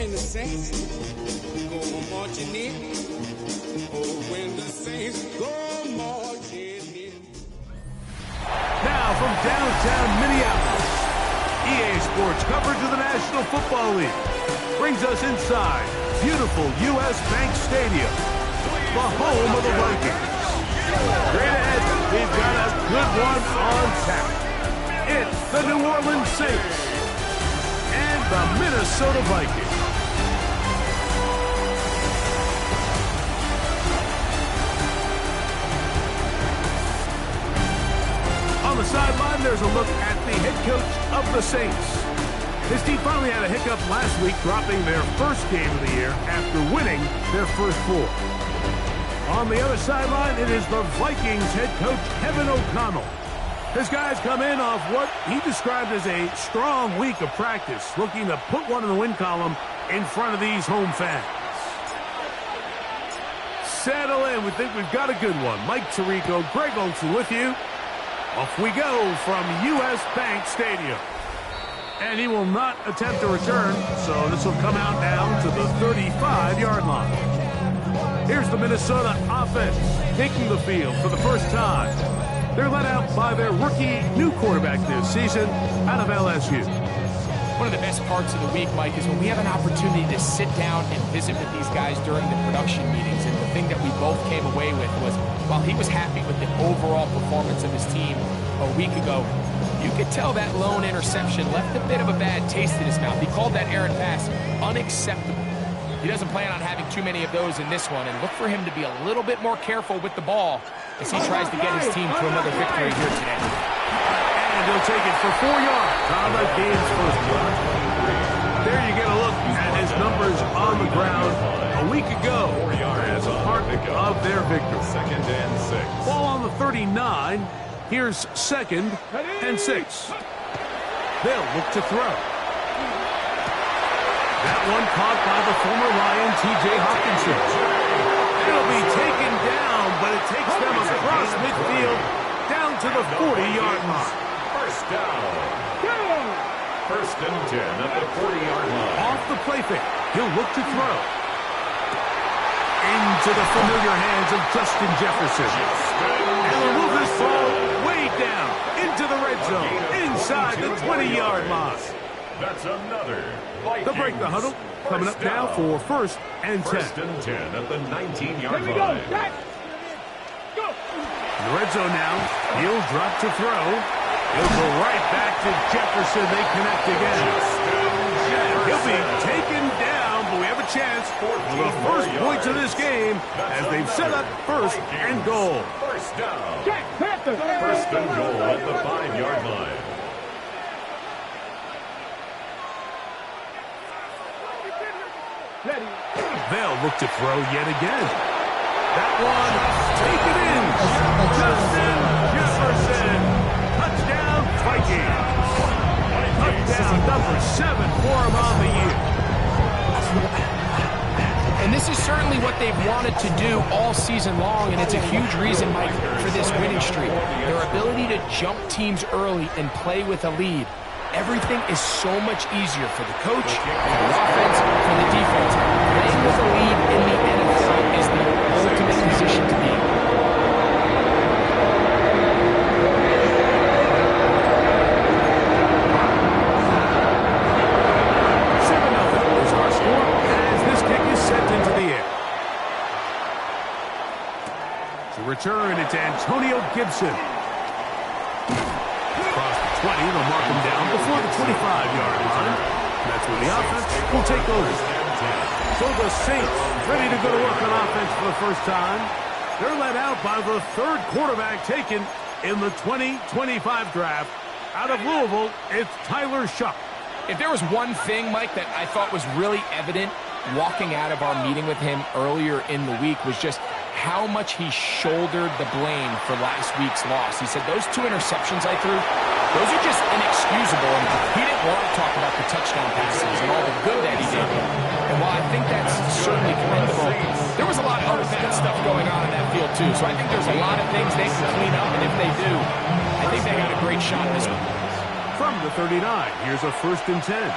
when the Saints go marching in. Oh, when the Saints go marching in. Now from downtown Minneapolis, EA Sports coverage of the National Football League brings us inside beautiful U.S. Bank Stadium, the home of the Vikings. Straight ahead, we've got a good one on tap. It's the New Orleans Saints and the Minnesota Vikings. On the sideline, there's a look at the head coach of the Saints. His team finally had a hiccup last week, dropping their first game of the year after winning their first 4. On the other sideline, it is the Vikings head coach, Kevin O'Connell. His guys come in off what he described as a strong week of practice, looking to put one in the win column in front of these home fans. Settle in. We think we've got a good one. Mike Tirico, Greg Olsen with you. Off we go from U.S. Bank Stadium. And he will not attempt a return, so this will come out now to the 35-yard line. Here's the Minnesota offense taking the field for the first time. They're led out by their rookie new quarterback this season out of LSU. One of the best parts of the week, Mike, is when we have an opportunity to sit down and visit with these guys during the production meetings. And the thing that we both came away with was, while he was happy with the overall performance of his team a week ago, you could tell that lone interception left a bit of a bad taste in his mouth. He called that errant pass unacceptable. He doesn't plan on having too many of those in this one, and look for him to be a little bit more careful with the ball as he tries to get his team to another victory here today. And he'll take it for 4 yards on the game's first play. There you get a look at his numbers on the ground a week ago as a part of their victory. 2nd and 6. Ball on the 39. Here's 2nd and 6. They'll look to throw. That one caught by the former Lion, T.J. Hawkinson. It'll be taken down, but it takes them across midfield down to the 40-yard line. First down. 1st and 10 at the 40-yard line. Off the play fake, he'll look to throw. Into the familiar hands of Justin Jefferson. And they'll move this ball way down into the red zone, inside the 20-yard line. That's another. They'll break the huddle. Coming up now for 1st and 10. 1st and 10 at the 19-yard line. In the red zone now, he'll drop to throw. He'll go right back to Jefferson. They connect again. He'll be taken down, but we have a chance for the first points of this game as they've set up 1st and goal. First down. 1st and goal at the 5-yard line. They'll look to throw yet again. That one, taken in. Justin Jefferson. Touchdown, Vikings. Touchdown number 7 for him on the year. And this is certainly what they've wanted to do all season long, and it's a huge reason, Mike, for this winning streak. Their ability to jump teams early and play with a lead. Everything is so much easier for the coach, for the offense, for the defense. Playing with a lead in the NFL is the ultimate position to be in. Is our score as this kick is sent into the air. To return, it's Antonio Gibson. Across the 20, they'll mark him down before the 25-yard line. That's when the offense will take over. So the Saints ready to go to work on offense for the first time. They're led out by the 3rd quarterback taken in the 2025 draft. Out of Louisville, it's Tyler Shough. If there was one thing, Mike, that I thought was really evident walking out of our meeting with him earlier in the week was just how much he shouldered the blame for last week's loss. He said, those 2 interceptions I threw, those are just inexcusable. And he didn't want to talk about the touchdown passes and all the good that he did. And while I think that's certainly commendable, there was a lot of other bad stuff going on in that field too. So I think there's a lot of things they can clean up, and if they do, I think they got a great shot this one. From the 39, here's a 1st and 10.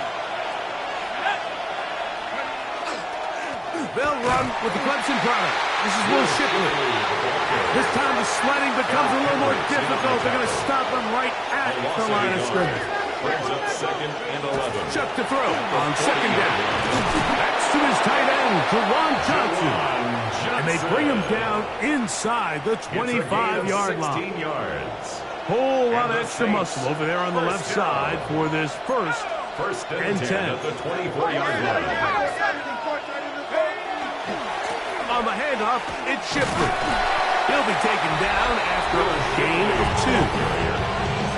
They'll run with the Clemson product. This is Will Shipley. This time the sledding becomes a little more difficult. They're going to stop him right at the line of scrimmage. Brings up 2nd and 11. Chuck to throw on 2nd down. That's to his tight end, Juwan Johnson. And they bring him down inside the 25-yard line. 16 yards. Whole lot of extra muscle over there on the left side for this first and 10 at the 24-yard line. On the handoff, it's Shipley. He'll be taken down after a gain of 2.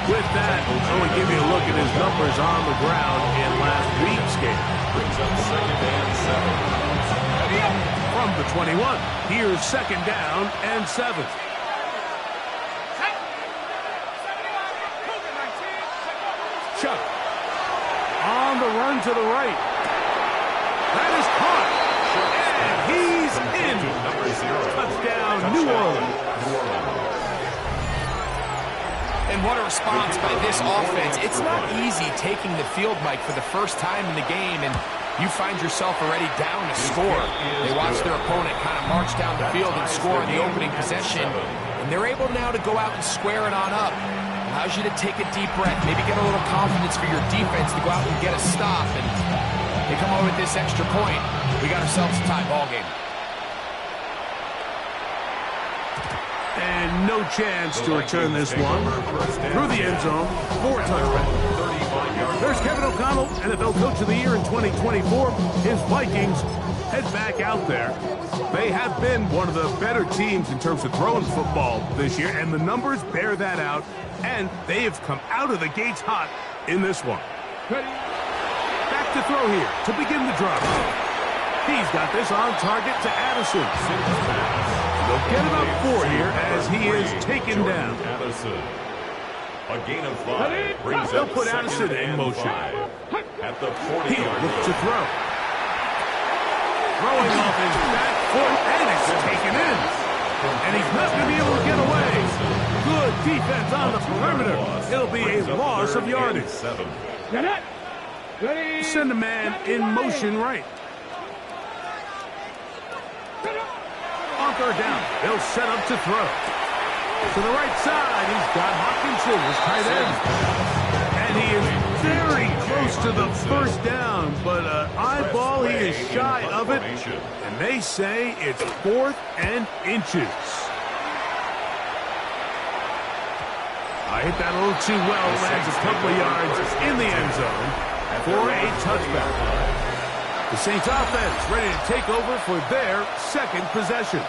With that, I want to give you a look at his numbers on the ground in last week's game. Brings up 2nd and 7. From the 21, here's 2nd down and 7. Chuck on the run to the right. That is caught. And he's in. Touchdown, New Orleans. And what a response by this offense. It's not easy taking the field, Mike, for the first time in the game, and you find yourself already down to score. They watch their opponent kind of march down the field and score in the opening possession, and they're able now to go out and square it on up. Allows you to take a deep breath, maybe get a little confidence for your defense to go out and get a stop, and they come over with this extra point. We got ourselves a tie ball game. And no chance to return this one through the end zone for a touchback. There's Kevin O'Connell, NFL Coach of the Year in 2024. His Vikings head back out there. They have been one of the better teams in terms of throwing football this year, and the numbers bear that out, and they have come out of the gates hot in this one. Back to throw here to begin the drive. He's got this on target to Addison. They'll get about 4 here as he is taken down. Addison. A gain of 5. Brings They'll up put 2nd Addison in and motion. 5. At the 40-yard He'll look to line. throw. Throwing off his back foot, and it's taken in. And he's not going to be able to get away. Good defense on the perimeter. It'll be a loss of yardage. 7. Send a man in motion right. On 3rd down, they'll set up to throw. To the right side, he's got Hockenson, his tight end. And he is very close to the first down, but eyeball, he is shy of it. And they say it's 4th and inches. I hit that a little too well, lands a couple of yards in the end zone for a touchback. The Saints offense ready to take over for their 2nd possession.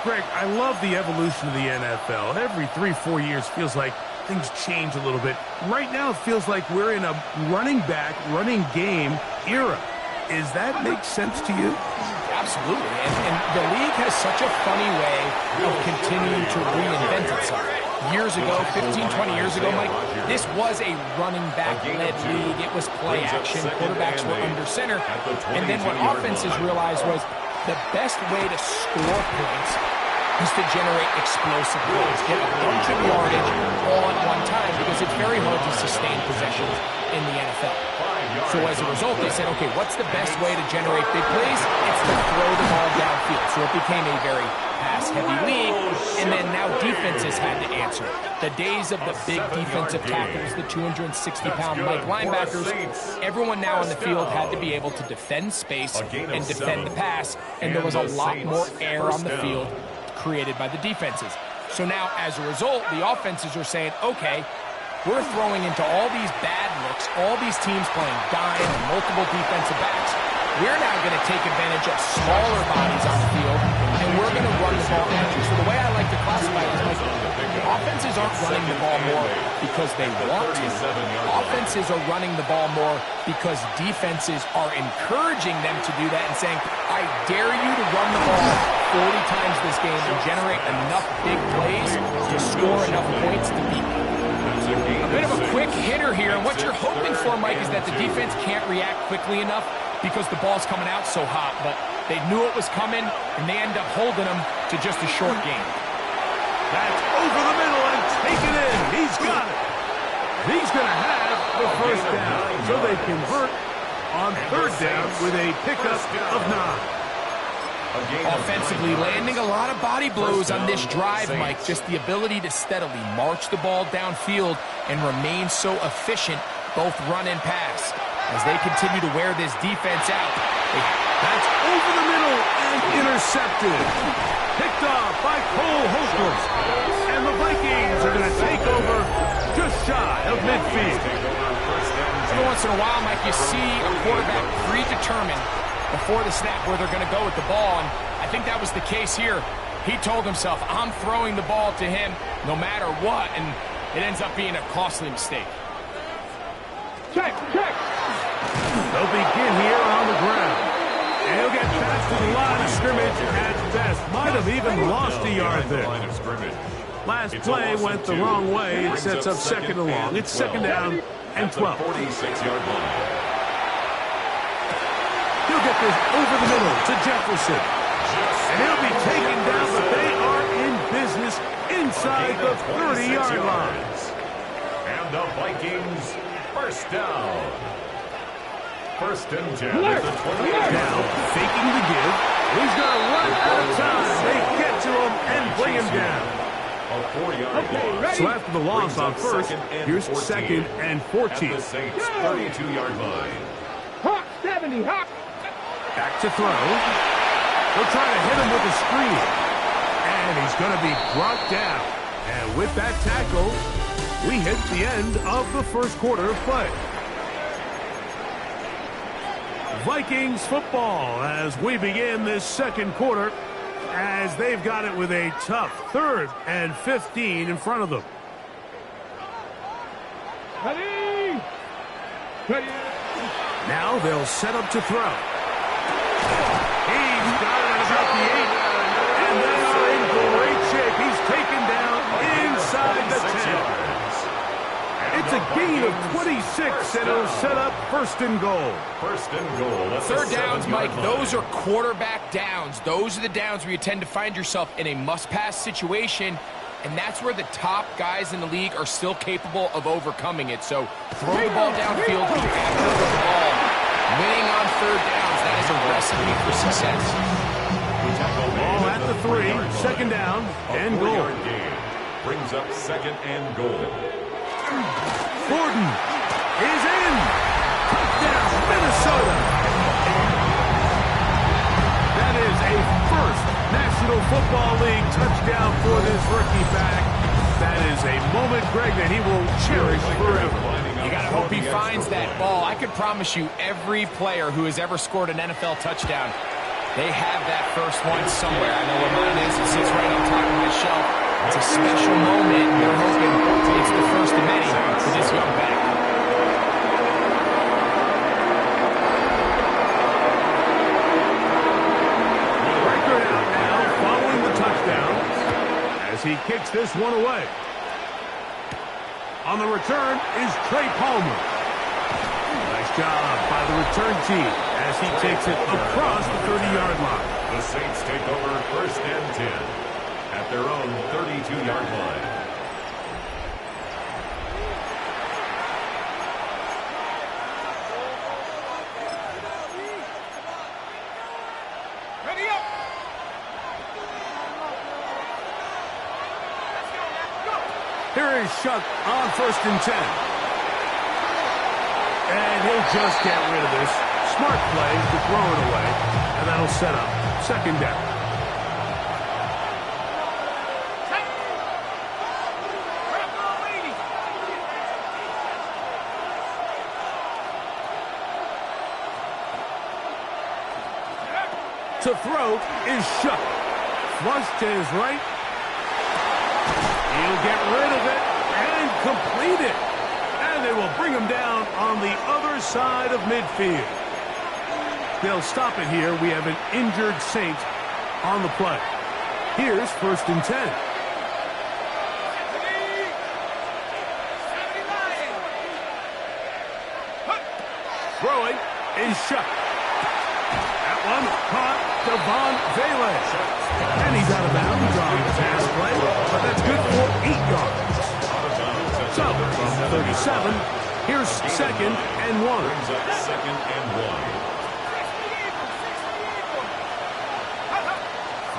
Greg, I love the evolution of the NFL. Every 3-4 years feels like things change a little bit. Right now it feels like we're in a running back, running game era. Is that make sense to you? Absolutely. And the league has such a funny way of continuing to reinvent itself. Years ago, 15, 20 years ago, Mike, this was a running back-led league. It was play action. Quarterbacks were under center. And then what offenses realized was the best way to score points is to generate explosive plays. Get a bunch of yardage all at one time because it's very hard to sustain possessions in the NFL. So as a result, they said, okay, what's the best way to generate big plays? It's to throw the ball downfield. So it became a very pass-heavy league, and then now defenses had to answer. The days of the big defensive tackles, the 260-pound Mike linebackers, everyone now on the field had to be able to defend space and defend the pass, and there was a lot more air on the field created by the defenses. So now, as a result, the offenses are saying, okay, we're throwing into all these bad looks, all these teams playing dime and multiple defensive backs. We're now going to take advantage of smaller bodies on the field, and we're going to run the ball at you. So the way I like to classify it is like, offenses aren't running the ball more because they want to. Offenses are running the ball more because defenses are encouraging them to do that and saying, I dare you to run the ball 40 times this game and generate enough big plays to score enough points to beat them. A bit of a quick hitter here, and what you're hoping for, Mike, is that the defense can't react quickly enough because the ball's coming out so hot, but they knew it was coming, and they end up holding them to just a short game. That's over the middle and taken in. He's got it. He's going to have the first down, so they convert on 3rd down with a pickup of 9. Offensively, landing a lot of body blows on this drive, Mike. Just the ability to steadily march the ball downfield and remain so efficient, both run and pass. As they continue to wear this defense out. That's over the middle and intercepted. Picked off by Cole Holcomb. And the Vikings are going to take over just shy of midfield. Every once in a while, Mike, you see a quarterback predetermined before the snap where they're going to go with the ball, and I think that was the case here. He told himself, I'm throwing the ball to him no matter what, and it ends up being a costly mistake. Check. They'll begin here on the ground. And he'll get past to the line of scrimmage at best. Might have even lost a yard there. Last play went the wrong way. It sets up second and long. It's second down and 12. 46-yard line. He'll get this over the middle to Jefferson. And he'll be taken down, but they are in business inside the 30-yard line. And the Vikings first down. First and 10 at the 28. Now, faking the give. He's going to run out of time. They get to him and bring him down. A 4-yard loss. So after the loss on first, here's second and 14. At the Saints' 32-yard line. Hawk 70, Hawk. Back to throw. They'll try to hit him with a screen. And he's going to be brought down. And with that tackle, we hit the end of the first quarter of play. Vikings football as we begin this second quarter, as they've got it with a tough 3rd and 15 in front of them. Ready. Now they'll set up to throw. He's got it at about the 8, and they are in great shape. He's taken down inside the 10. It's a gain of 26, and it'll set up first and goal. First and goal. Third downs, Mike, those are quarterback downs. Those are the downs where you tend to find yourself in a must-pass situation, and that's where the top guys in the league are still capable of overcoming it. So throw the ball downfield, get after the ball. Winning on third downs, that is a recipe for success. Ball at the 3, second down, and goal. Brings up second and goal. Gordon is in. Touchdown, Minnesota. That is a first National Football League touchdown for this rookie back. That is a moment, Greg, that he will cherish forever. You got to hope he finds that ball. I can promise you every player who has ever scored an NFL touchdown, they have that first one somewhere. I know where mine is. It sits right on top of my shelf. It's a special moment. They're hoping it's the first of many for this young back. Record out now following the touchdown as he kicks this one away. On the return is Trey Palmer. Nice job by the return team as he takes it across the 30-yard line. The Saints take over first and 10 at their own 32-yard line. Ready up. Here is Shuck on first and 10. And he'll just get rid of this. Smart play to throw it away. And that'll set up second down. To throw is Shuck. Flush to his right. He'll get rid of it and complete it. And they will bring him down on the other side of midfield. They'll stop it here. We have an injured Saint on the play. Here's first and 10. Throwing is Shuck. That one caught Devon Vele. And he's out of bounds on the pass play, but that's good for 8 yards. So, from 37, here's second and 1. Brings up second and 1.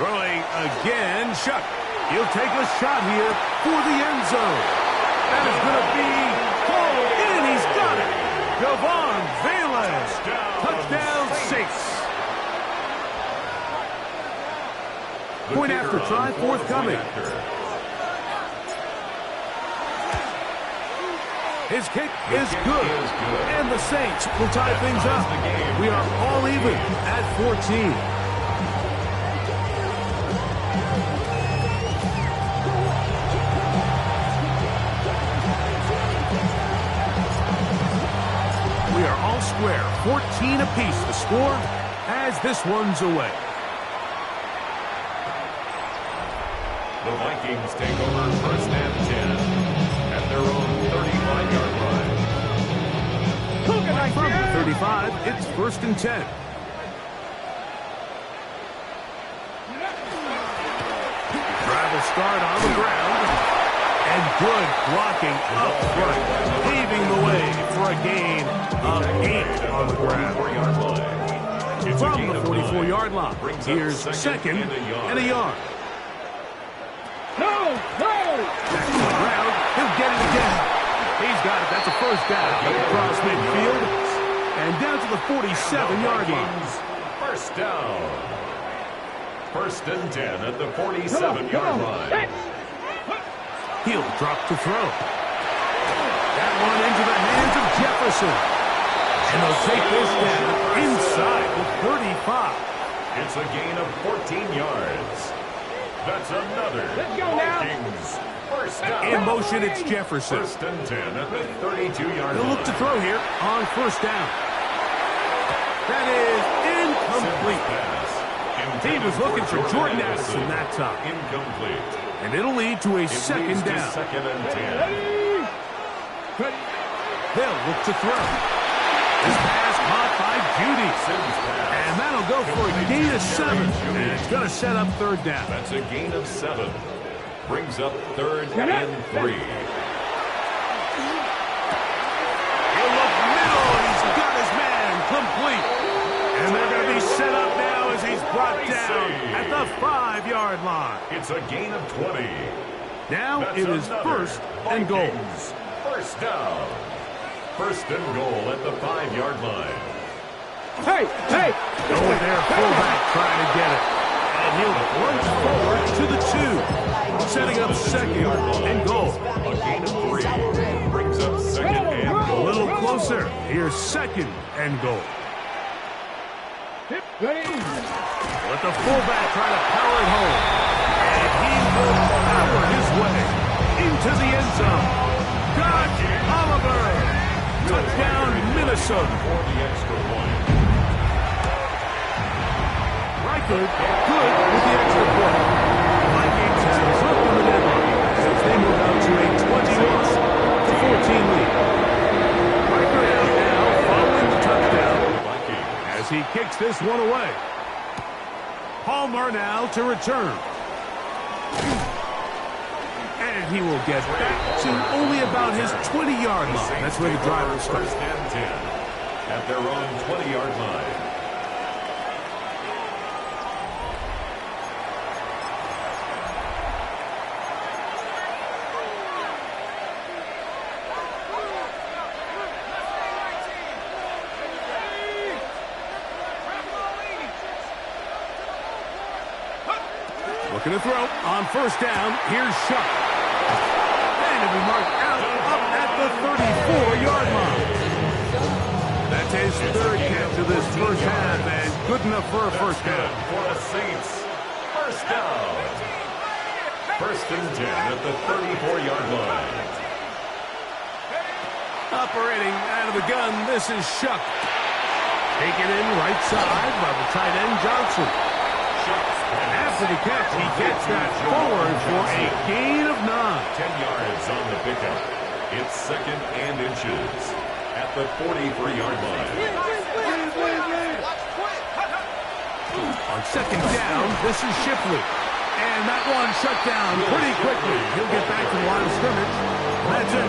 Throwing again, Shuck. He'll take a shot here for the end zone. That is going to be hauled in. He's got it. Javon Valez. Touchdown, Saints. Point after try forthcoming. His kick is good. And the Saints will tie things up. We are all even at 14. We are all square, 14 apiece. The score as this one's away. The Vikings take over first and 10 at their own 35-yard line. From the 35, it's first and 10. Travel start on the ground. And good blocking up front, paving the way for a gain of 8 on the ground. From the 44-yard line, here's second and a yard. No! Back to the ground, he'll get it again. He's got it, that's a first down. Across midfield, and down to the 47-yard line. First down. First and 10 at the 47-yard line. He'll drop to throw. That one into the hands of Jefferson. And they'll take this down inside the 35. It's a gain of 14 yards. That's another Vikings first down. In motion, it's Jefferson. First and 10 at the 32-yard line. He'll look to throw here on first down. That is incomplete. He was looking for Jordan Addison that time. Incomplete. And it'll lead to a second down. Second and 10. They'll look to throw. This pass caught by Judy. And that'll go for a gain of 7. And it's going to set up third down. That's a gain of 7. Brings up third and 3. He'll look middle, and he's got his man complete. And they're going to be set up now as he's brought down at the 5-yard line. It's a gain of 20. Now it is first and goal. First down. First and goal at the 5-yard line. Hey! Over there, fullback trying to get it. And he'll plunge forward to the 2. Setting up second and goal. A gain of 3. Brings up second and A goal. little closer. Here's second and goal. Ready? Let the fullback try to power it home. And he will power his way into the end zone. Got Oliver. Touchdown, Minnesota. For the extra point. Riker good with the extra point. Vikings have flipped on the deadline as they move out to a 21-14 lead. Riker out now following the touchdown as he kicks this one away. Palmer now to return. And he will get back to only about his 20-yard line. That's where the drive will start. First and 10 at their own 20-yard line. Looking to throw on first down. Here's Shuck. And it'll be marked out up at the 34-yard line. That's his third catch of this first half, and good enough for a first down. For the Saints. First down. First and 10 at the 34-yard line. Operating out of the gun, this is Shuck. Taken in right side by the tight end Johnson. And after the catch, he gets that forward for a gain of 9. 10 yards on the pickup. It's second and inches at the 43-yard line. On second down, this is Shipley. And that one shut down pretty quickly. He'll get back to the line of scrimmage. That's it.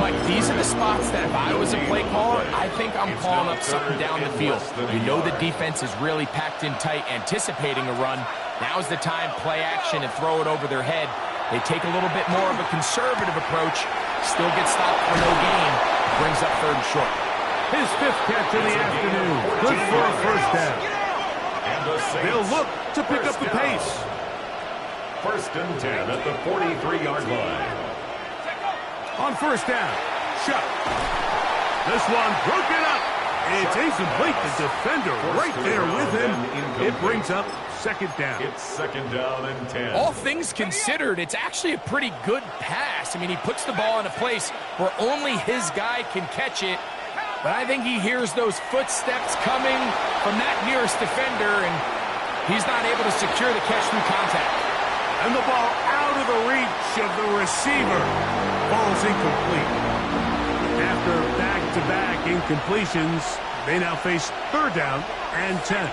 Mike, these are the spots that if I was a play caller, I think I'm calling up something down the field. You know the defense is really packed in tight, anticipating a run. Now's the time, play action and throw it over their head. They take a little bit more of a conservative approach. Still get stopped for no gain. Brings up 3rd and short. His 5th catch of the afternoon. Good for a first down. They'll look to pick up the pace. 1st and 10 at the 43-yard line. On first down, Shough. This one broken up. It's incomplete. The defender right there with him. It brings up 2nd down. It's 2nd down and 10. All things considered, it's actually a pretty good pass. I mean, he puts the ball in a place where only his guy can catch it. But I think he hears those footsteps coming from that nearest defender, and he's not able to secure the catch through contact. And the ball out of the reach of the receiver. Ball's incomplete. After back-to-back incompletions, they now face 3rd down and 10.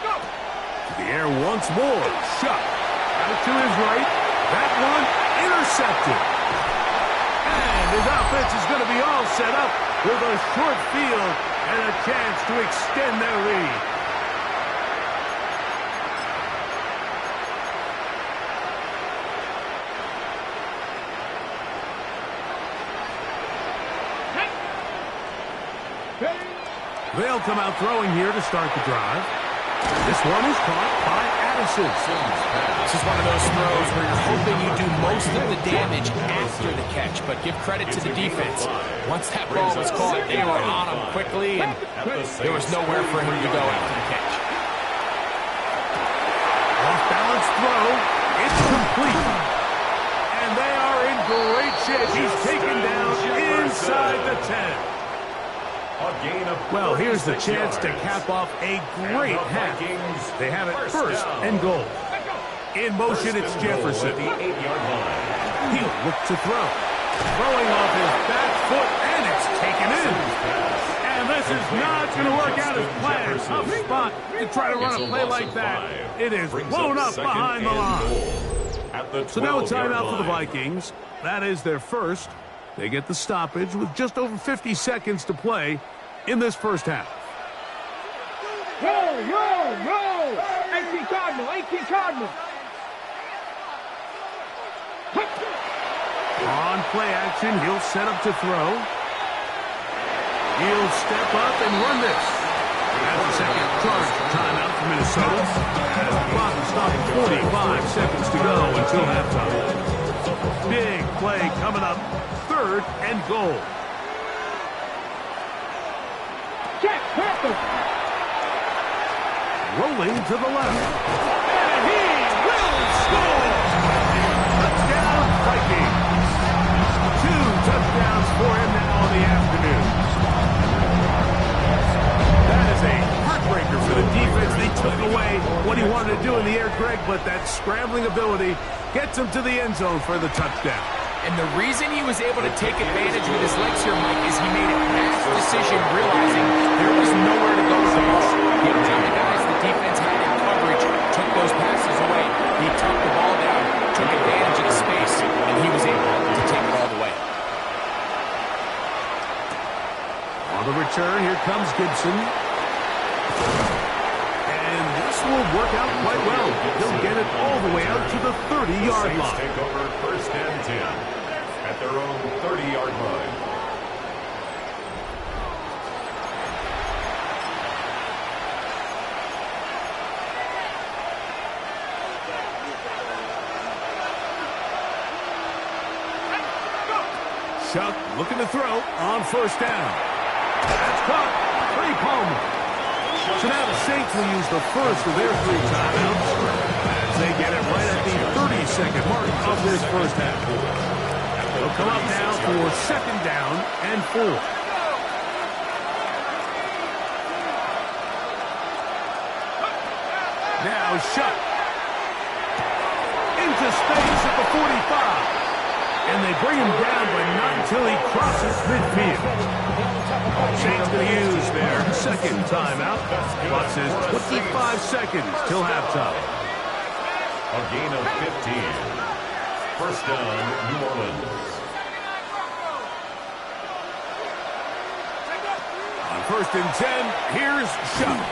To the air once more. Shough. Out to his right. That one intercepted. And his offense is going to be all set up with a short field and a chance to extend their lead. They'll come out throwing here to start the drive. This one is caught by Addison. This is one of those throws where you're hoping you do most of the damage after the catch, but give credit to the defense. Once that ball was caught, they were on him quickly, and there was nowhere for him to go after the catch. Off-balance throw. It's complete. And they are in great shape. He's taken down inside the 10. Well, here's the chance to cap off a great half. They have it 1st and goal. In motion, it's Jefferson. He'll look to throw. Throwing off his back foot, and it's taken in. And this is not going to work out as planned. Tough spot to try to run a play like that. It is blown up behind the line. So now a timeout for the Vikings. That is their 1st. They get the stoppage with just over 50 seconds to play in this first half. Roll, roll, roll! 18 Cardinal, 18 Cardinal! On play action, he'll set up to throw. He'll step up and run this. That's the second charge timeout for Minnesota. As the clock is stopped, 45 seconds to go until halftime. Big play coming up. 3rd and goal. Check, purple! Rolling to the left. And he will score! Touchdown, Vikings. 2 touchdowns for him now in the afternoon. That is a heartbreaker for the defense. They took away what he wanted to do in the air, Greg, but that scrambling ability gets him to the end zone for the touchdown. And the reason he was able to take advantage with his legs here, Mike, is he made a fast decision realizing there was nowhere to go with the ball. The amount of guys the defense had in coverage took those passes away. He tucked the ball down, took advantage of the space, and he was able to take it all the way. On the return, here comes Gibson. And this will work out quite well. He'll get it all the way out to the 30-yard line. Take over 1st and 10 at their own 30-yard line. Shough looking to throw on first down. That's caught. Trey Palmer. So now the Saints will use the first of their 3 timeouts as they get it right at the 30-second mark of this first half. They'll come up now for 2nd down and 4. Now Shough. Into space at the 45. And they bring him down, but not until he crosses midfield. Saints going to use their 2nd timeout. Clock says 25 seconds till halftime. A gain of 15. 1st down, New Orleans. On 1st and 10, here's Shough.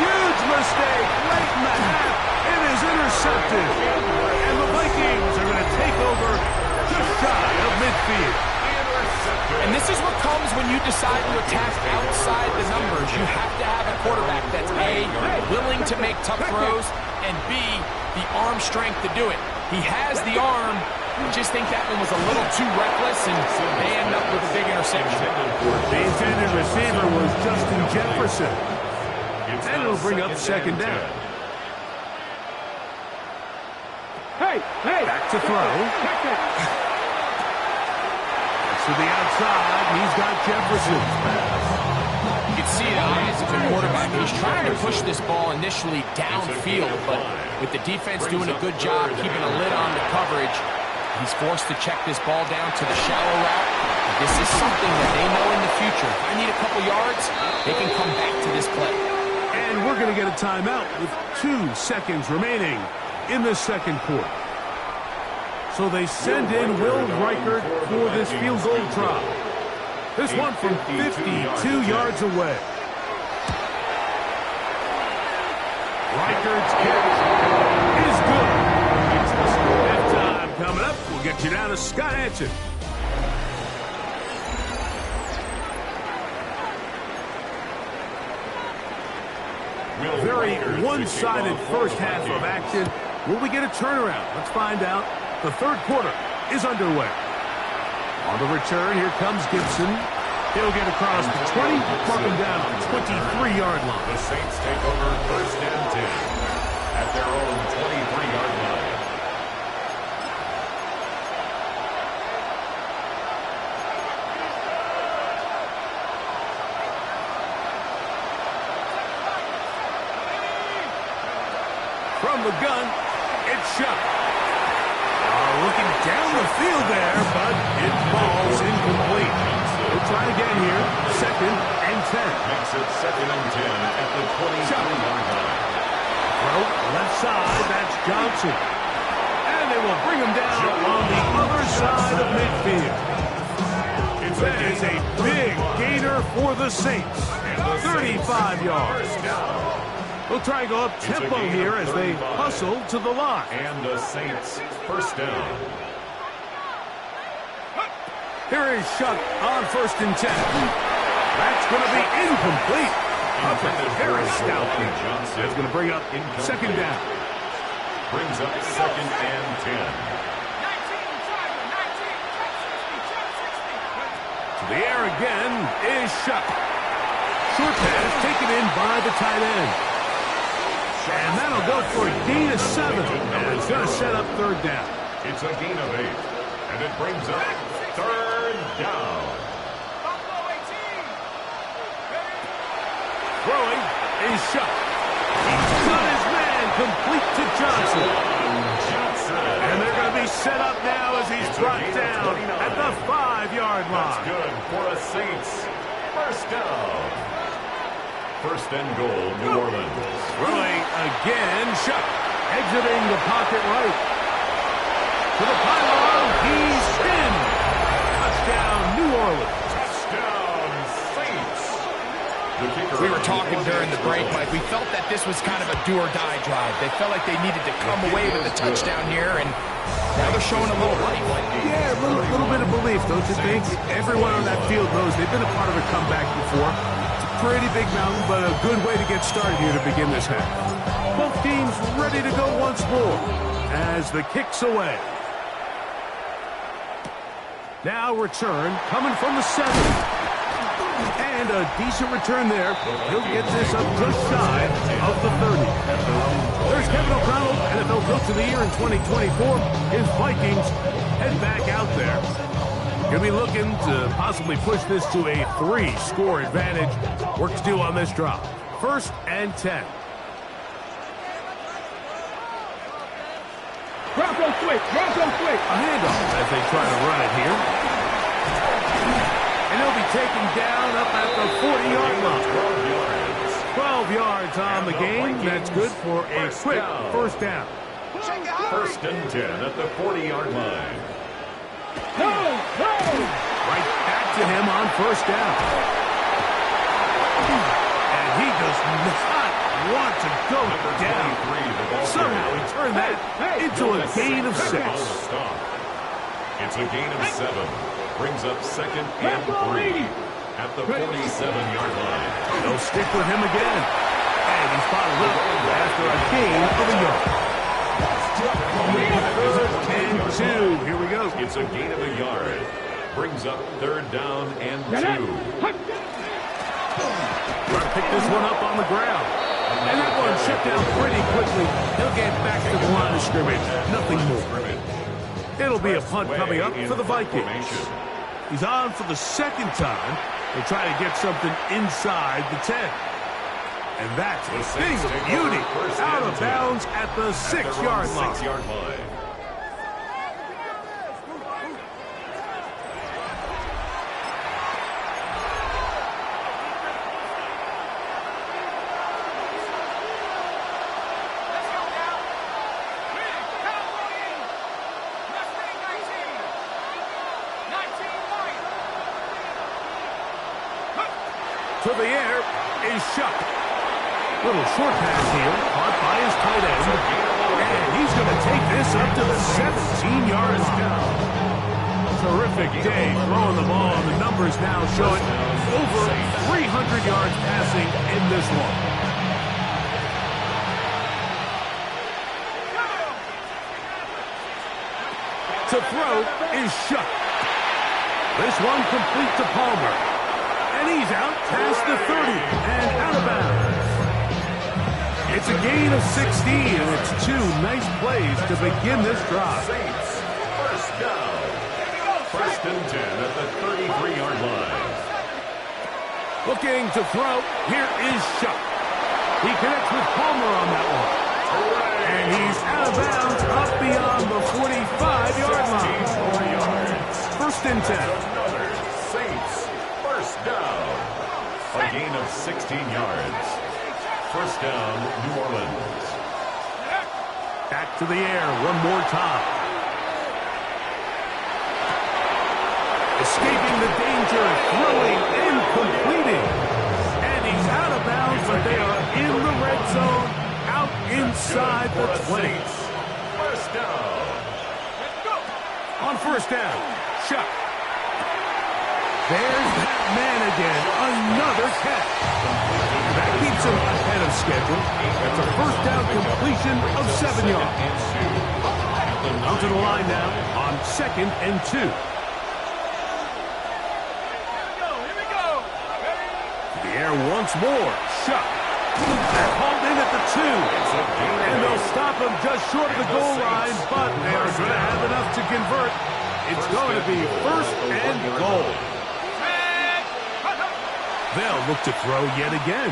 huge mistake late in the half. It is intercepted. And the Vikings are going to take over just shy of midfield. And this is what comes when you decide to attack outside the numbers. You have to have a quarterback that's A, willing to make tough throws, and B, the arm strength to do it. He has the arm. I just think that one was a little too reckless, and they end up with a big interception. The intended receiver was Justin Jefferson. And it'll bring up second down. Hey, Back to throw. To the outside, he's got Jefferson. You can see the eyes of the quarterback. He's trying to push this ball initially downfield, but with the defense doing a good job keeping a lid on the coverage, he's forced to check this ball down to the shallow route. This is something that they know in the future. If I need a couple yards, they can come back to this play. And we're going to get a timeout with 2 seconds remaining in the second quarter. So they send in Will Reichert for this field goal try. This one from 52 yards away. Reichert's kick is good. Halftime coming up. We'll get you down to Scott Hansen. Very one-sided first half of action. Will we get a turnaround? Let's find out. The third quarter is underway. On the return, here comes Gibson. He'll get across the 20, mark him down on the 23-yard line. The Saints take over first and 10 at their own 23-yard line. From the gun, it's shot. Looking down the field there, but it falls incomplete. We'll try again here. Second and 10. Makes it second and 10 at the 23-yard line. Throw left side, that's Johnson. And they will bring him down on the other side of midfield. That is a big gainer for the Saints. 35 yards. We'll try and go up tempo here as they hustle to the line. And the Saints first down. Here is Shuck on first and 10. That's going to be incomplete. Up at the very stout. That's going to bring up second down. Brings up second and 10. To the air again is Shuck. Short pass taken in by the tight end. And that'll go for a gain of 7. And it's going to set up third down. It's a gain of 8. And it brings up third down. Throwing is Shuck. He's got his man complete to Johnson. And they're going to be set up now as he's brought down at the 5-yard line. That's good for a Saints first down. First and goal, New Orleans. Throwing again, Shuck. Exiting the pocket right. To the pylon, he's in. Touchdown, New Orleans. Touchdown, Saints. The kicker. We were talking during the break, Mike. We felt that this was kind of a do-or-die drive. They felt like they needed to come away with a touchdown here, and now they're showing a little life. Yeah, a little bit of belief, don't you think? Everyone on that field knows they've been a part of a comeback before. Pretty big mountain, but a good way to get started here to begin this half. Both teams ready to go once more as the kick's away. Now return coming from the 7. And a decent return there. He'll get this up just shy of the 30. There's Kevin O'Connell, NFL Coach of the Year in 2024. His Vikings head back out there. Going to be looking to possibly push this to a 3-score advantage. Work to do on this drop. First and 10. Bronco quick. A handoff as they try to run it here. And he'll be taken down up at the 40-yard line. 12 yards on the game. That's good for a quick first down. First and 10 at the 40-yard line. Right back to him on first down. And he does not want to go down. Somehow he turned that into a gain of 6. It's a gain of 7. Brings up 2nd and 3 at the 47-yard line. They'll stick with him again. And he's bottled up after a gain of a yard. 3rd and 2. Here we go. It's a gain of a yard. Brings up 3rd down and 2. Trying to pick this one up on the ground. And that one shut down pretty quickly. He'll get back to the line of scrimmage. Nothing more. It'll be a punt coming up for the Vikings. He's on for the 2nd time. They'll try to get something inside the 10. And that's a thing of beauty. Out of bounds at the 6-yard line. 6-yard line. To the air is Shough. Little short pass here, caught by his tight end. And he's going to take this up to the 17-yard line. Terrific day throwing the ball. The numbers now showing over 300 yards passing in this one. To throw is Shough. This one complete to Palmer. And he's out past the 30 and out of bounds. It's a gain of 16, and it's 2 nice plays to begin this drive. Saints, 1st down. 1st and 10 at the 33-yard line. Looking to throw. Here is Shough. He connects with Palmer on that one. And he's out of bounds up beyond the 45-yard line. 1st and 10. Another Saints. 1st down. A gain of 16 yards. 1st down, New Orleans. Back to the air one more time. Escaping the danger, throwing and completing. And he's out of bounds, but they are in the red zone, out inside the 20. 1st down. On 1st down, Shough. There's that man again, another catch. That keeps him ahead of schedule. That's a 1st down completion of 7 yards. Out to the line now on 2nd and 2. The air once more. Shough. They're hauled in at the 2. And they'll stop him just short of the goal line, but they are going to have enough to convert. It's going to be 1st and goal. They'll look to throw yet again.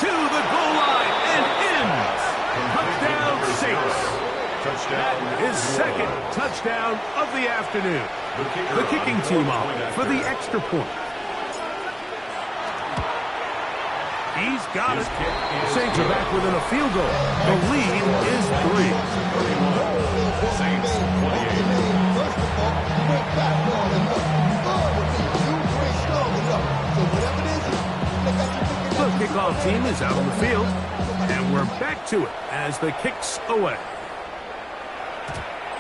To the goal line and in. Touchdown, Saints. His 2nd touchdown of the afternoon. The kicking team off for the extra point. He's got it. Saints are back within a field goal. The lead is 3. Saints 28. The kickoff team is out on the field, and we're back to it as the kick's away.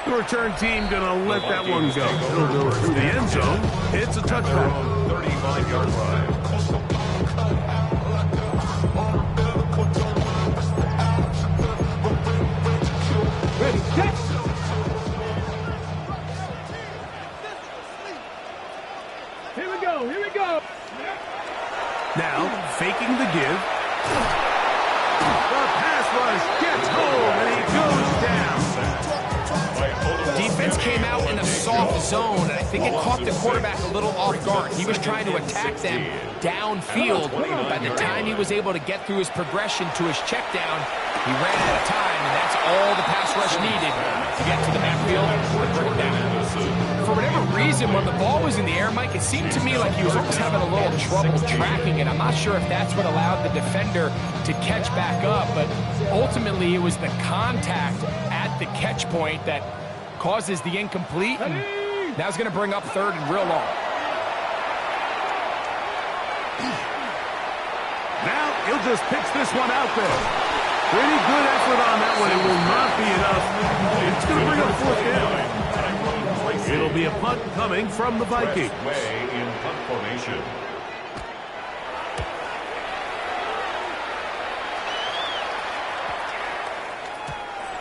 The return team going to let that one go. It'll go through the end zone. It's a touchback. 35-yard line. Ready, set. Here we go, here we go. Now, faking the give. The pass rush gets home, and he goes down. Defense came out in a soft zone, and I think it caught the quarterback a little off guard. He was trying to attack them downfield. By the time he was able to get through his progression to his check down, he ran out of time, and that's all the pass rush needed to get to the backfield and bring it down. For whatever reason, when the ball was in the air, Mike, it seemed to me like he was almost having a little trouble tracking it. I'm not sure if that's what allowed the defender to catch back up, but ultimately it was the contact at the catch point that causes the incomplete, and now it's going to bring up 3rd and real long. Now he'll just pitch this one out there. Pretty good effort on that one. It will not be enough. It's going to bring up fourth down. It'll be a punt coming from the Vikings. Way in punt formation.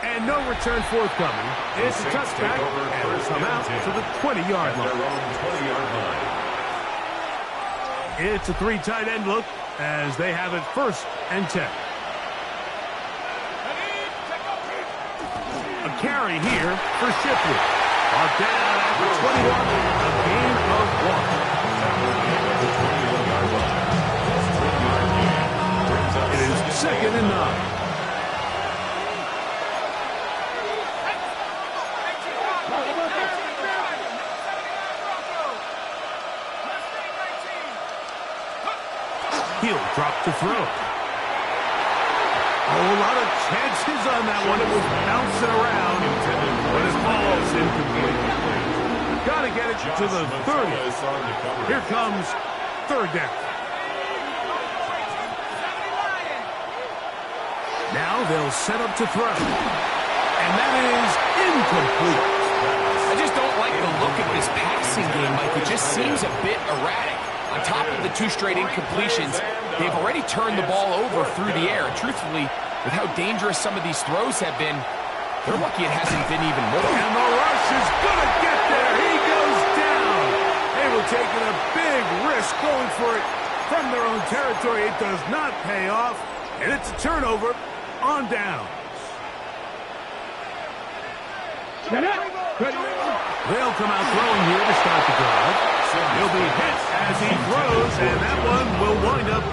And no return forthcoming. It's a touchback, and it'll come out to the 20-yard line. It's a three tight end look as they have it 1st and 10. A carry here for Shipley. Brought down at the 21, a gain of 1. It is 2nd and 9. He'll drop to throw. A whole lot of chances on that one. It was bouncing around, but his ball's incomplete. Got to get it to the 30. Here comes 3rd down. Now they'll set up to throw. And that is incomplete. I just don't like the look of this passing game, Mike. It just seems a bit erratic. On top of the 2 straight incompletions, they've already turned the ball over through the air. And truthfully, with how dangerous some of these throws have been, they're lucky it hasn't been even more. And the rush is going to get there. He goes down. They were taking a big risk going for it from their own territory. It does not pay off, and it's a turnover on downs. They'll come out throwing here to start the drive. He'll be hit as he throws, and that one will wind up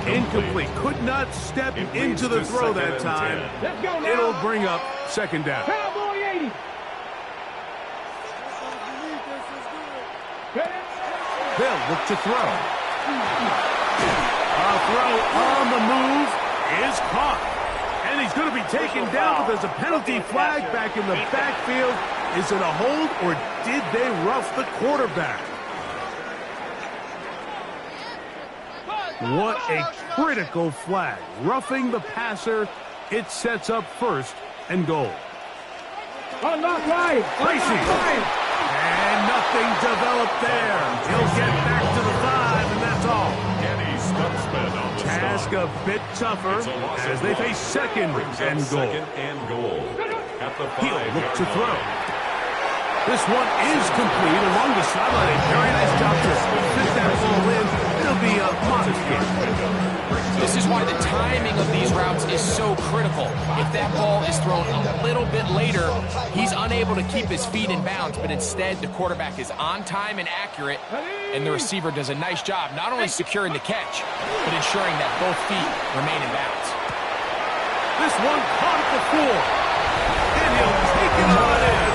incomplete. Could not step into the throw that time. It'll bring up 2nd down. Cowboy 80. They'll look to throw. A throw on the move is caught. And he's going to be taken down, but there's a penalty flag back in the backfield. Is it a hold, or did they rough the quarterback? What a critical flag. Roughing the passer. It sets up 1st and goal. Unlock right. Tracy. And nothing developed there. He'll get back to the 5, and that's all. Task a bit tougher as they face 2nd and goal. He'll look to throw. This one is complete along the sideline. A very nice job to fit that ball in. It'll be a modest game. This is why the timing of these routes is so critical. If that ball is thrown a little bit later, he's unable to keep his feet in bounds, but instead the quarterback is on time and accurate, and the receiver does a nice job not only securing the catch, but ensuring that both feet remain in bounds. This one caught at the 4, and he'll take it on in.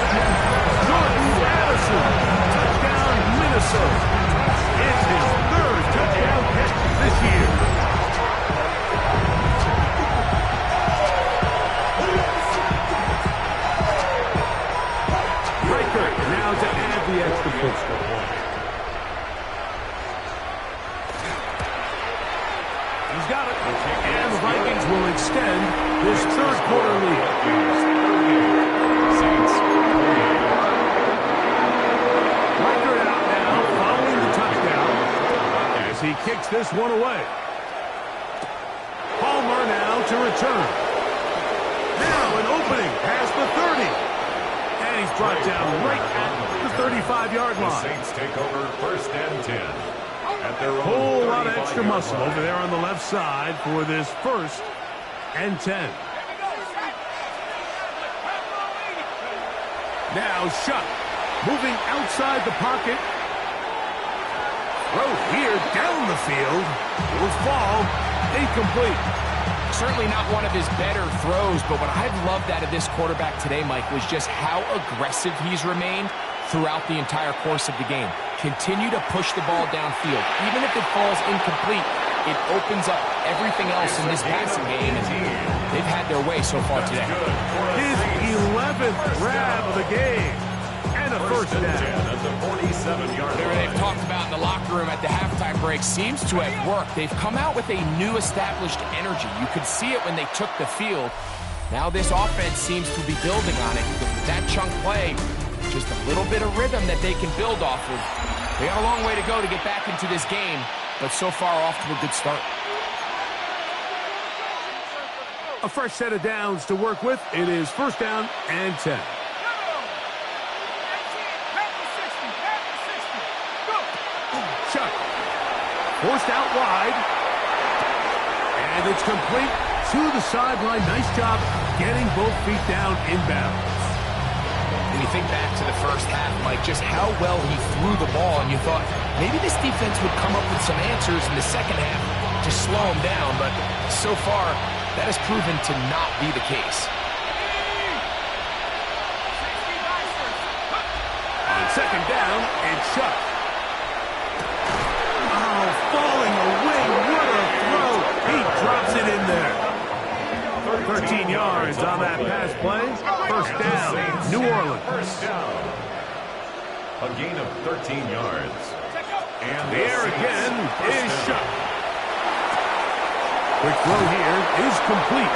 Jordan Addison, touchdown Minnesota. It's his 3rd touchdown catch this year. Riker now to add the extra point. He's got it. And the Vikings will extend this 3rd quarter lead. He kicks this one away. Palmer now to return. Now an opening past the 30. And he's brought down right at the 35-yard line. The Saints take over 1st and 10. At their own whole lot of extra muscle over there on the left side for this 1st and 10. Now Shuck moving outside the pocket. Throw here down the field. Will fall incomplete. Certainly not one of his better throws, but what I've loved out of this quarterback today, Mike, was just how aggressive he's remained throughout the entire course of the game. Continue to push the ball downfield. Even if it falls incomplete, it opens up everything else in this passing game, and they've had their way so far today. His 11th grab of the game. And and a first down. At the 47-yard Whatever line. they've talked about in the locker room at the halftime break seems to have worked. They've come out with a new established energy. You could see it when they took the field. Now this offense seems to be building on it. With that chunk play, just a little bit of rhythm that they can build off of. They got a long way to go to get back into this game, but so far off to a good start. A fresh set of downs to work with. It is first down and 10. Chuck. Forced out wide. And it's complete to the sideline. Nice job getting both feet down inbounds. When you think back to the first half, Mike, just how well he threw the ball, and you thought maybe this defense would come up with some answers in the second half to slow him down, but so far that has proven to not be the case. On second down, and Chuck. Oh, falling away. What a throw. He drops it in there. 13 yards on that pass play. First down, New Orleans. First down. A gain of 13 yards. And The air Saints again first is down. Chuck. Quick throw here is complete.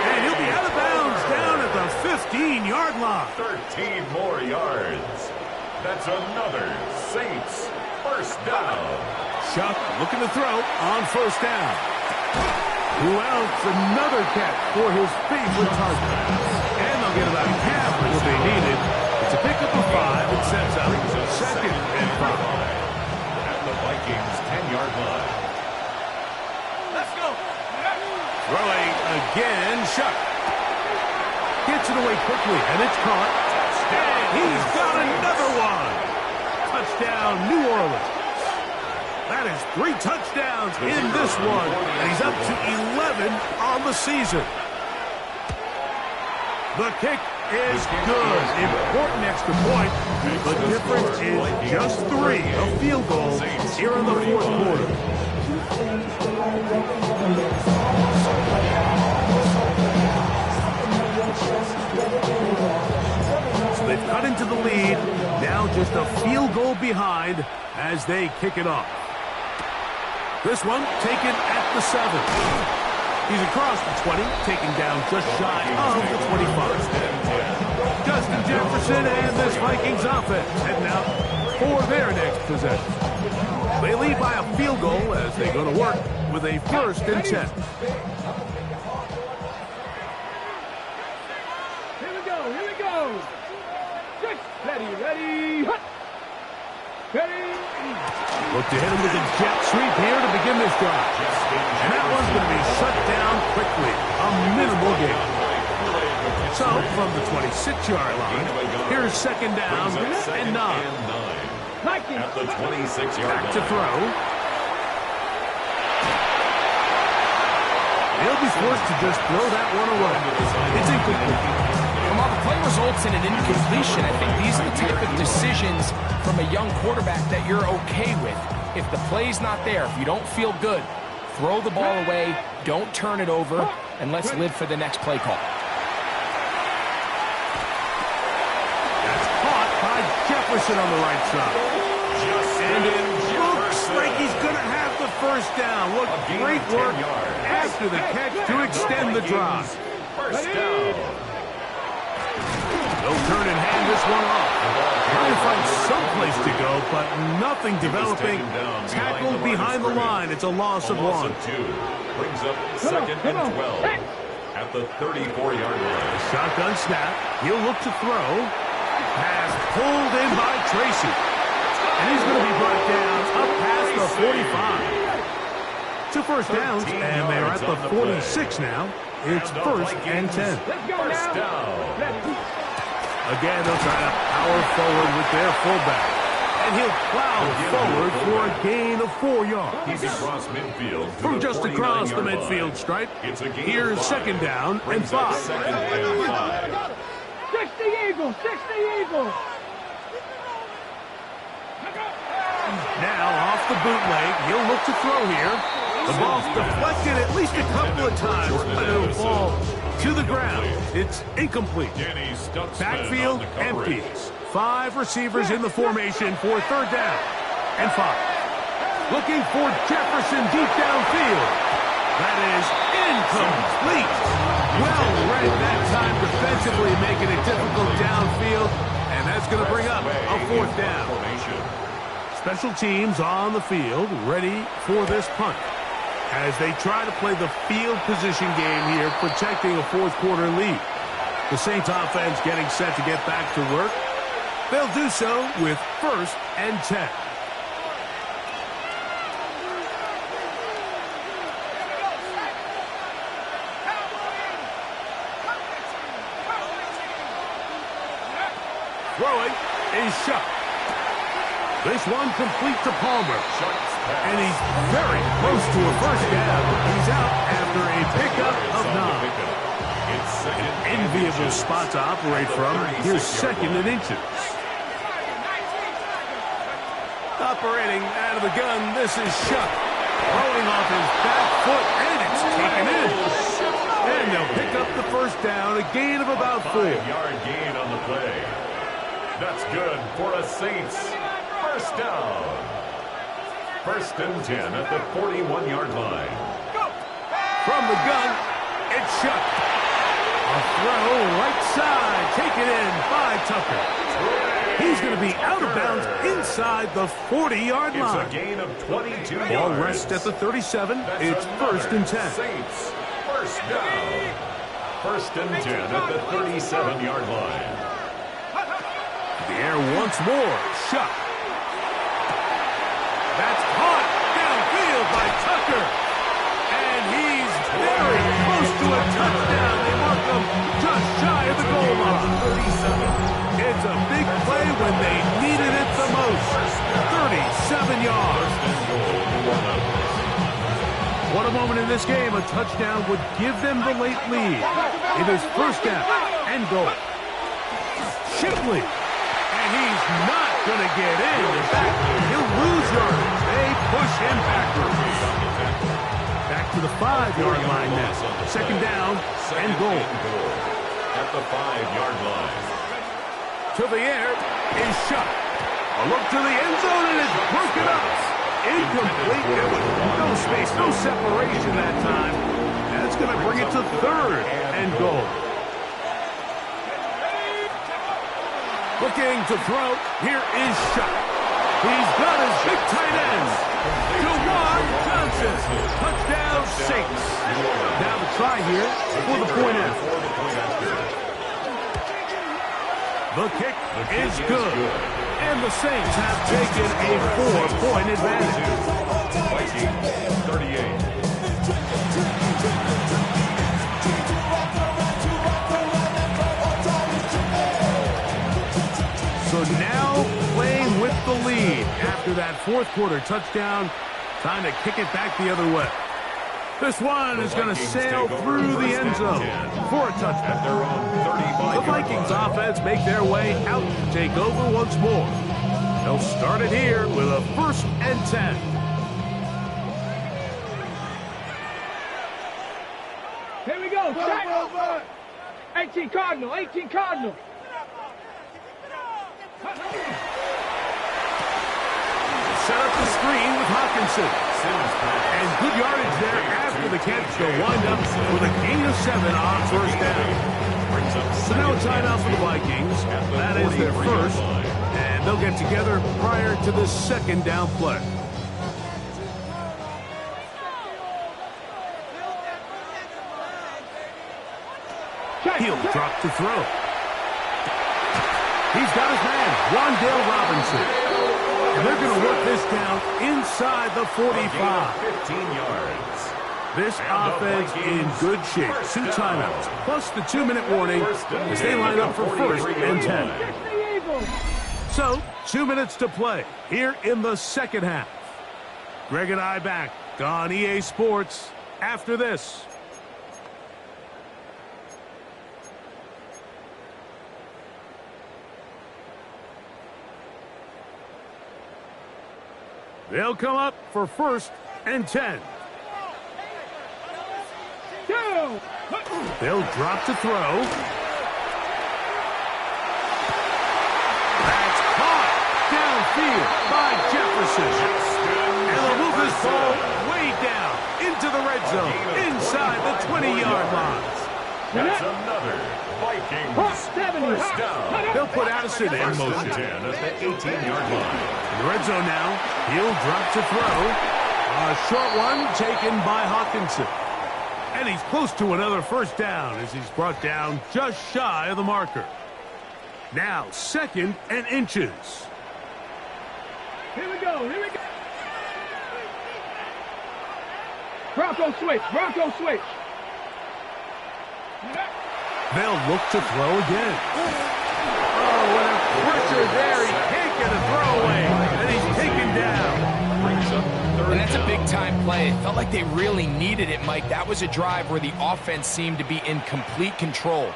And he'll be out of bounds down at the 15-yard line. 13 more yards. That's another Saints first down. Chuck looking to throw on first down. Who else? Another catch for his favorite target. And they'll get about half of what they needed. It's a pickup of 5. It sets up second and 5. At the Vikings 10-yard line. Throwing again, Chuck. Gets it away quickly, and it's caught. And he's got another one. Touchdown, New Orleans. That is 3 touchdowns in this one. And he's up to 11 on the season. The kick is good. Important extra point. The difference is just 3. A field goal here in the fourth quarter. So they've cut into the lead. Now just a field goal behind as they kick it off. This one taken at the 7. He's across the 20, taken down just shy of the 25. Justin Jefferson and this Vikings offense heading out for their next possession. They lead by a field goal as they go to work with a first and 10. Here we go. Ready, hut. Ready. Look to hit him with a jet sweep here to begin this drive. And that one's going to be shut down quickly. A minimal gain. So, from the 26-yard line, here's second down and 9. At the 26-yard Back to line. throw. He'll be forced to just throw that one away. It's incomplete. And while the play results in an incompletion, I think these are the type of decisions from a young quarterback that you're okay with. If the play's not there, if you don't feel good, throw the ball away, don't turn it over, and let's live for the next play call. That's caught by Jefferson on the right side. And it looks like he's going to have the first down. What great work after the catch to extend the drive. First down. No turn and hand this one off. Trying to find someplace to go, but nothing developing. Tackled behind the line. It's a loss of 1. Loss of 2. Brings up second and 12. At the 34-yard line. Shotgun snap. He'll look to throw. Pass pulled in by Tracy. And he's going to be brought down up past the 45. 2 first downs, and they're at the 46 now. It's first and 10. Let's go First now. down. Ready. Again, they'll try to power forward with their fullback. And he'll plow forward for a gain of 4 yards. He's across midfield. to From the just across the 49-yard midfield line. stripe, It's a gain here's of 5. second down and Brings up 5. second and 5. 60 Eagles. Now off the bootleg, he'll look to throw here. The ball's deflected at least a couple of times, but it'll fall to the ground. It's incomplete. Danny Stutzman Backfield on the coverage. empty. 5 receivers in the formation for 3rd down and 5. Looking for Jefferson deep downfield. That is incomplete. Well read that time defensively, making it difficult downfield, and that's going to bring up a 4th down. Special teams on the field, ready for this punt, as they try to play the field position game here, protecting a 4th quarter lead. The Saints offense getting set to get back to work. They'll do so with 1st and 10. Throwing is shot. This one complete to Palmer. And he's very close to a 1st down. He's out after a pickup of 9. An enviable spot to operate from. Here's 2nd and inches. Operating out of the gun, this is Shuck. Throwing off his back foot, and it's taken in. And they'll pick up the 1st down, a gain of about 4. 5-yard gain on the play. That's good for a Saints 1st down. 1st and 10 at the 41-yard line. From the gun, it's Shuck. A throw right side, taken in by Tucker. He's going to be out of bounds inside the 40-yard line. It's a gain of 22 yards. Ball rests at the 37. It's 1st and 10. Saints 1st down. 1st and 10 at the 37-yard line. The air once more. Shuck. That's caught downfield by Tucker. And he's very close to a touchdown. They mark him just shy of the goal line. 37. It's a big play when they needed it the most. 37 yards. What a moment in this game. A touchdown would give them the late lead. It is 1st down and goal. Shipley. And he's not going to get in. In fact, he'll lose yardage. They push him backwards. Back to the 5-yard line now. 2nd down and goal. At the 5-yard line. To the air is Shuck. A look to the end zone, and it's broken up. Incomplete. There was no space, no separation that time. That's going to bring it to 3rd and goal. Looking to throw. Here is Shuck. He's got his big tight end. Juwan Johnson. Touchdown Saints. Now the try here for the point after. The kick is good. And the Saints have taken a 4-point advantage. Vikings 38. So now playing with the lead after that 4th quarter touchdown. Time to kick it back the other way. This one is going to sail through the end zone for a touchdown. The Vikings offense make their way out to take over once more. They'll start it here with a 1st and 10. Here we go. Check. 18 Cardinal. 18 Cardinal. Set up the screen with Hawkinson. And good yardage there after the catch. They'll wind up with a gain of 7 on 1st down. So now a timeout for the Vikings. That is their 1st. And they'll get together prior to the 2nd down play. He'll drop to throw. He's got his man, Wan'Dale Robinson. And they're going to work this down inside the 45. 15 yards. This offense in good shape. 2 timeouts, plus the 2-minute warning as they line up for 1st and 10. So, 2 minutes to play here in the 2nd half. Greg and I back on EA Sports after this. They'll come up for 1st and 10. They'll drop to throw. field by Jefferson. And they'll move this ball way down into the red zone, inside the 20-yard line. That's another Vikings first down. They'll put Addison in First and motion. 10 at the 18-yard line. In the red zone now, he'll drop to throw. A short one taken by Hawkinson. And he's close to another first down as he's brought down just shy of the marker. Now, 2nd and inches. Here we go. Bronco switch. They'll look to throw again. Oh, what a pressure there. He can't get a throwaway. And he's taken down. Brings up third And that's a down. big-time play. It felt like they really needed it, Mike. That was a drive where the offense seemed to be in complete control.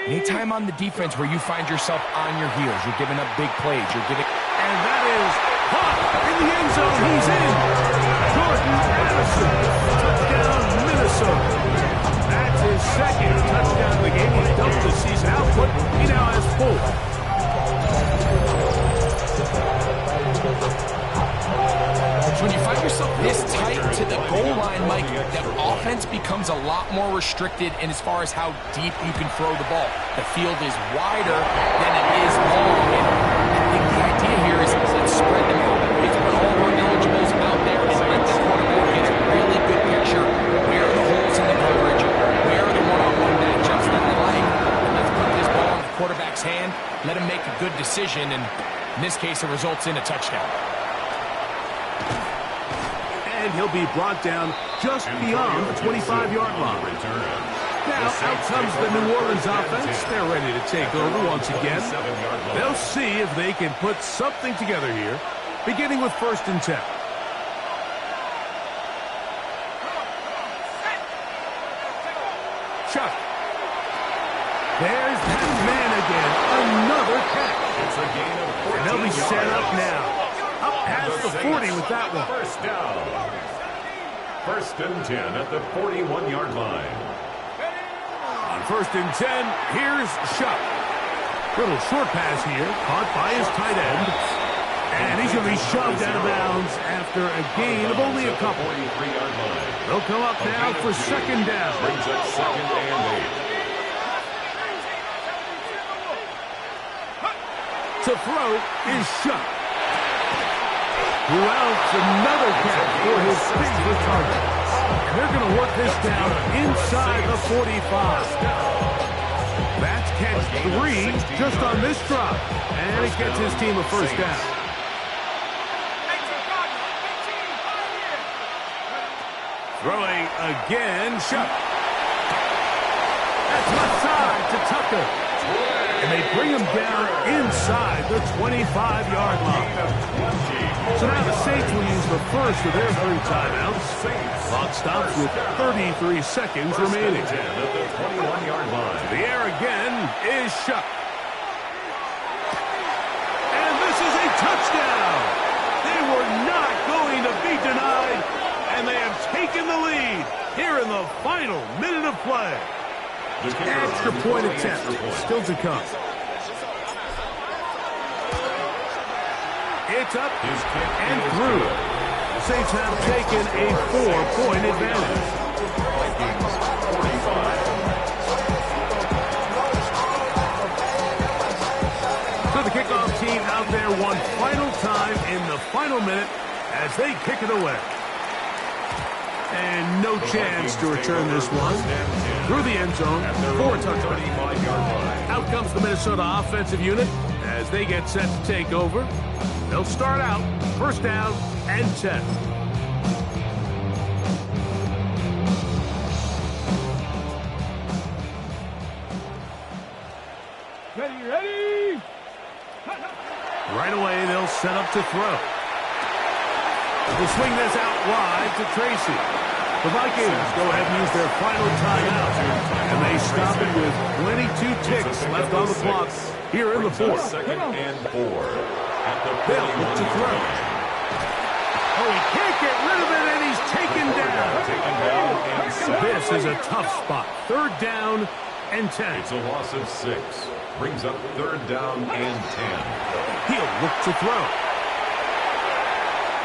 Anytime on the defense where you find yourself on your heels, you're giving up big plays. And that is caught in the end zone. He's in. Jordan Addison. Touchdown, Minnesota. That's his 2nd touchdown of the game. He's doubled the season output. He now has 4. When you find yourself this tight to the goal line, Mike, the offense becomes a lot more restricted in as far as how deep you can throw the ball. The field is wider than it is long. And I think the idea here is let's spread them out. Let's put all of our eligibles out there and let the quarterback get a really good picture. Where are the holes in the coverage? Where are the one-on-one matchups that they like? And let's put this ball in the quarterback's hand, let him make a good decision, and in this case, it results in a touchdown. And he'll be brought down just beyond the 25-yard line. Now, out comes the New Orleans offense. They're ready to take over once again. They'll see if they can put something together here, beginning with 1st and 10. Chuck. There's that man again. Another catch. It's a gain of 14 And they'll be set up now. Up past the 40 with that one. First down. 1st and 10 at the 41-yard line. On 1st and 10, here's Shuck. Little short pass here, caught by his tight end. And he's going to be shoved out of bounds after a gain of only a couple. 43-yard line. They'll come up now for 2nd down. Brings up 2nd and 8. To throw is Shuck. Who else? Another catch for his favorite target. And they're going to work this down inside the 45. That's catch 3 just on this drop. And it gets his team a first down. Throwing again, Shuck. That's left side to Tucker. And they bring him down inside the 25-yard line. So now the Saints will use the first of their 3 timeouts. Clock stops with 33 seconds remaining. 10 at the 21-yard line. The air again is Shuck. And this is a touchdown. They were not going to be denied, and they have taken the lead here in the final minute of play. Extra point attempt still to come. It's up and through. The Saints have taken a 4-point advantage. So the kickoff team out there one final time in the final minute as they kick it away. And no chance to return this one. Through the end zone, 4 touchdowns. Out comes the Minnesota offensive unit as they get set to take over. They'll start out 1st down and 10. Ready. Right away, they'll set up to throw. They'll swing this out wide to Tracy. The Vikings go ahead and use their final timeout, and they stop it with 22 ticks left on the clock here in the 4th. 2nd and 4 at the They'll look to throw. Oh, he can't get rid of it, and he's taken down. This is a tough spot. 3rd down and 10. It's a loss of 6. Brings up 3rd down and 10. He'll look to throw.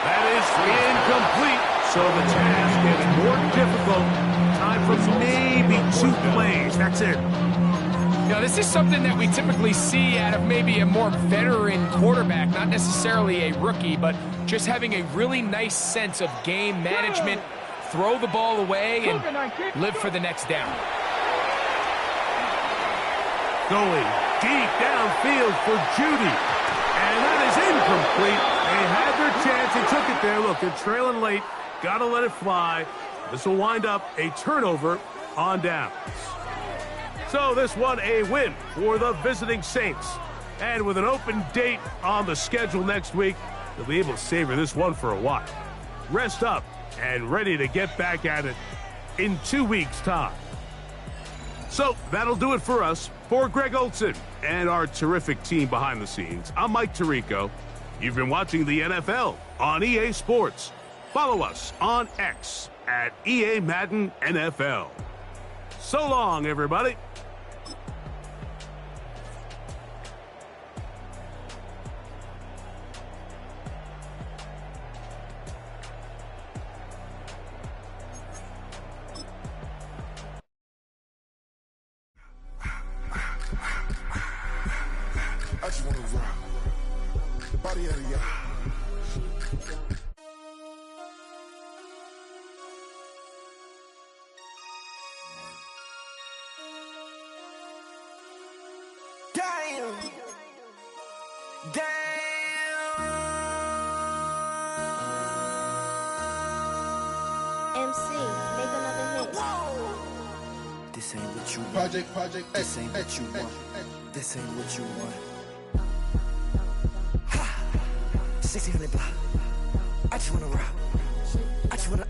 That is incomplete. So the task gets more difficult. Time for maybe 2 plays. That's it. Now, this is something that we typically see out of maybe a more veteran quarterback, not necessarily a rookie, but just having a really nice sense of game management, throw the ball away, and live for the next down. Going deep downfield for Judy. And that is incomplete. They had their chance. They took it there. Look, they're trailing late. Got to let it fly. This will wind up a turnover on downs. So this one a win for the visiting Saints. And with an open date on the schedule next week, they'll be able to savor this one for a while. Rest up and ready to get back at it in 2 weeks' time. So that'll do it for us. For Greg Olson and our terrific team behind the scenes, I'm Mike Tirico. You've been watching the NFL on EA Sports. Follow us on X at EA Madden NFL. So long, everybody. I just wanna rock the body out of y'all. Damn. MC, make another hit. This ain't what you want. Project. This ain't what you want. This ain't what you want. 1600 block. I just wanna rock. I just wanna.